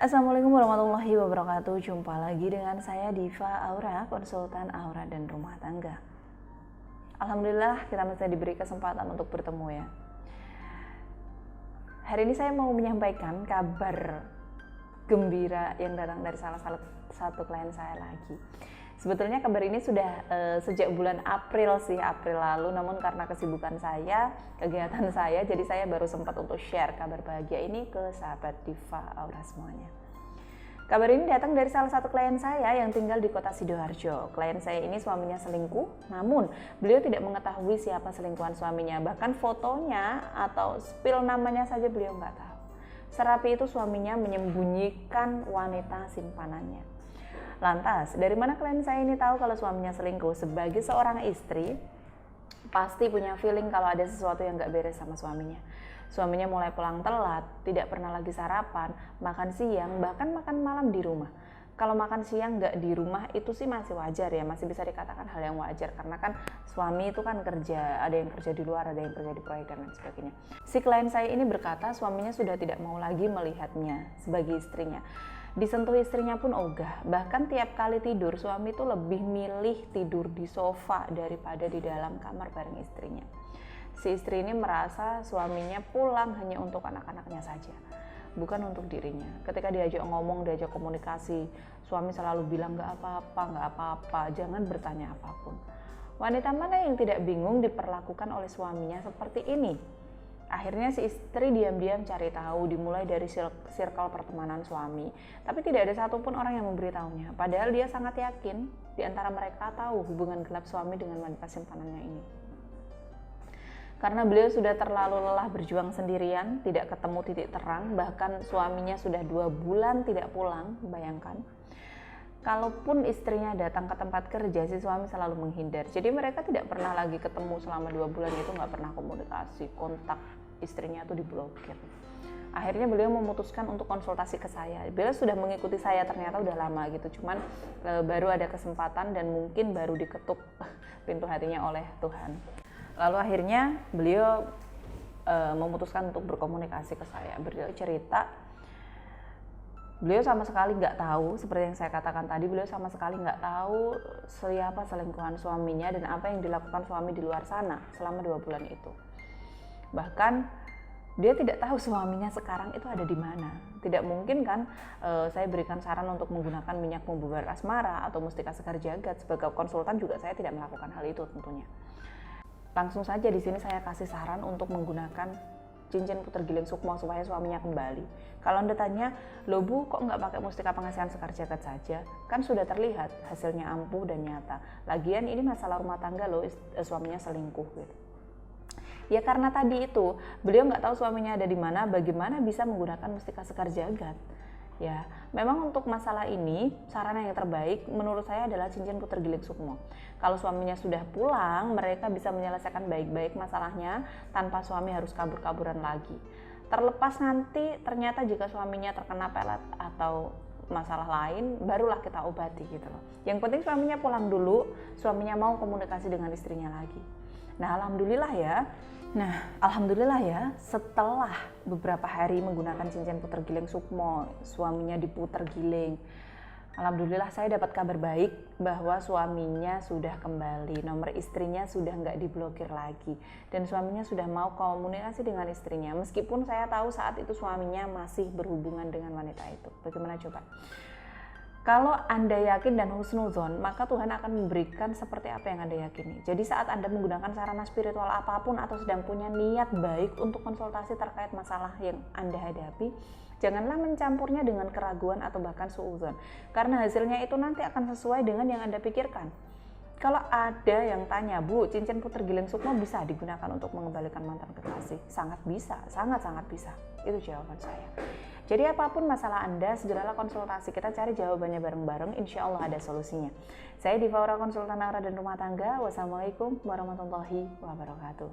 Assalamualaikum warahmatullahi wabarakatuh. Jumpa lagi dengan saya Diva Aura, konsultan aura dan rumah tangga. Alhamdulillah kita masih diberi kesempatan untuk bertemu ya. Hari ini saya mau menyampaikan kabar gembira yang datang dari salah satu klien saya lagi. Sebetulnya kabar ini sudah sejak bulan April lalu, namun karena kesibukan saya, kegiatan saya, jadi saya baru sempat untuk share kabar bahagia ini ke sahabat Diva Aura semuanya. Kabar ini datang dari salah satu klien saya yang tinggal di kota Sidoarjo. Klien saya ini suaminya selingkuh, namun beliau tidak mengetahui siapa selingkuhan suaminya. Bahkan fotonya atau spill namanya saja beliau nggak tahu. Serapi itu suaminya menyembunyikan wanita simpanannya. Lantas, dari mana klien saya ini tahu kalau suaminya selingkuh? Sebagai seorang istri, pasti punya feeling kalau ada sesuatu yang nggak beres sama suaminya. Suaminya mulai pulang telat, tidak pernah lagi sarapan, makan siang, bahkan makan malam di rumah. Kalau makan siang nggak di rumah itu sih masih wajar ya, masih bisa dikatakan hal yang wajar. Karena kan suami itu kan kerja, ada yang kerja di luar, ada yang kerja di proyek dan lain sebagainya. Si klien saya ini berkata suaminya sudah tidak mau lagi melihatnya sebagai istrinya. Disentuh istrinya pun ogah, bahkan tiap kali tidur suami itu lebih milih tidur di sofa daripada di dalam kamar bareng istrinya. Si istri ini merasa suaminya pulang hanya untuk anak-anaknya saja, bukan untuk dirinya. Ketika diajak ngomong, diajak komunikasi, suami selalu bilang nggak apa-apa, jangan bertanya apapun. Wanita mana yang tidak bingung diperlakukan oleh suaminya seperti ini? Akhirnya si istri diam-diam cari tahu, dimulai dari circle pertemanan suami. Tapi tidak ada satupun orang yang memberitahunya. Padahal dia sangat yakin di antara mereka tahu hubungan gelap suami dengan wanita simpanannya ini. Karena beliau sudah terlalu lelah berjuang sendirian, tidak ketemu titik terang, bahkan suaminya sudah 2 bulan tidak pulang, bayangkan. Kalaupun istrinya datang ke tempat kerja, si suami selalu menghindar. Jadi mereka tidak pernah lagi ketemu selama 2 bulan itu, nggak pernah komunikasi, kontak istrinya tuh diblokir. Akhirnya beliau memutuskan untuk konsultasi ke saya. Beliau sudah mengikuti saya ternyata udah lama gitu, cuman baru ada kesempatan dan mungkin baru diketuk pintu hatinya oleh Tuhan. Lalu akhirnya beliau memutuskan untuk berkomunikasi ke saya. Beliau cerita, beliau sama sekali nggak tahu, seperti yang saya katakan tadi, beliau sama sekali nggak tahu siapa selingkuhan suaminya dan apa yang dilakukan suami di luar sana selama 2 bulan itu. Bahkan dia tidak tahu suaminya sekarang itu ada di mana. Tidak mungkin kan saya berikan saran untuk menggunakan minyak pembubar asmara atau mustika sekar jagat. Sebagai konsultan juga saya tidak melakukan hal itu tentunya. Langsung saja di sini saya kasih saran untuk menggunakan cincin puter giling sukmo supaya suaminya kembali. Kalau Anda tanya, loh Bu, kok nggak pakai mustika pengasihan sekar jagat saja? Kan sudah terlihat hasilnya ampuh dan nyata. Lagian ini masalah rumah tangga loh, suaminya selingkuh gitu. Ya karena tadi itu, beliau nggak tahu suaminya ada di mana, bagaimana bisa menggunakan mustika sekar jagat. Ya, memang untuk masalah ini, saran yang terbaik menurut saya adalah cincin puter giling sukmo. Kalau suaminya sudah pulang, mereka bisa menyelesaikan baik-baik masalahnya tanpa suami harus kabur-kaburan lagi. Terlepas nanti ternyata jika suaminya terkena pelet atau masalah lain, barulah kita obati gitu loh. Yang penting suaminya pulang dulu, suaminya mau komunikasi dengan istrinya lagi. Nah, alhamdulillah ya, setelah beberapa hari menggunakan cincin puter giling sukmo, suaminya diputer giling. Alhamdulillah saya dapat kabar baik bahwa suaminya sudah kembali, nomor istrinya sudah nggak diblokir lagi, dan suaminya sudah mau komunikasi dengan istrinya. Meskipun saya tahu saat itu suaminya masih berhubungan dengan wanita itu. Bagaimana coba? Kalau Anda yakin dan husnuzon, maka Tuhan akan memberikan seperti apa yang Anda yakini. Jadi saat Anda menggunakan sarana spiritual apapun atau sedang punya niat baik untuk konsultasi terkait masalah yang Anda hadapi, janganlah mencampurnya dengan keraguan atau bahkan suudzon. Karena hasilnya itu nanti akan sesuai dengan yang Anda pikirkan. Kalau ada yang tanya, Bu, cincin puter giling sukmo bisa digunakan untuk mengembalikan mantan kekasih? Sangat bisa, sangat-sangat bisa. Itu jawaban saya. Jadi apapun masalah Anda, segeralah konsultasi. Kita cari jawabannya bareng-bareng, insya Allah ada solusinya. Saya Diva Aura, konsultan aura dan rumah tangga. Wassalamualaikum warahmatullahi wabarakatuh.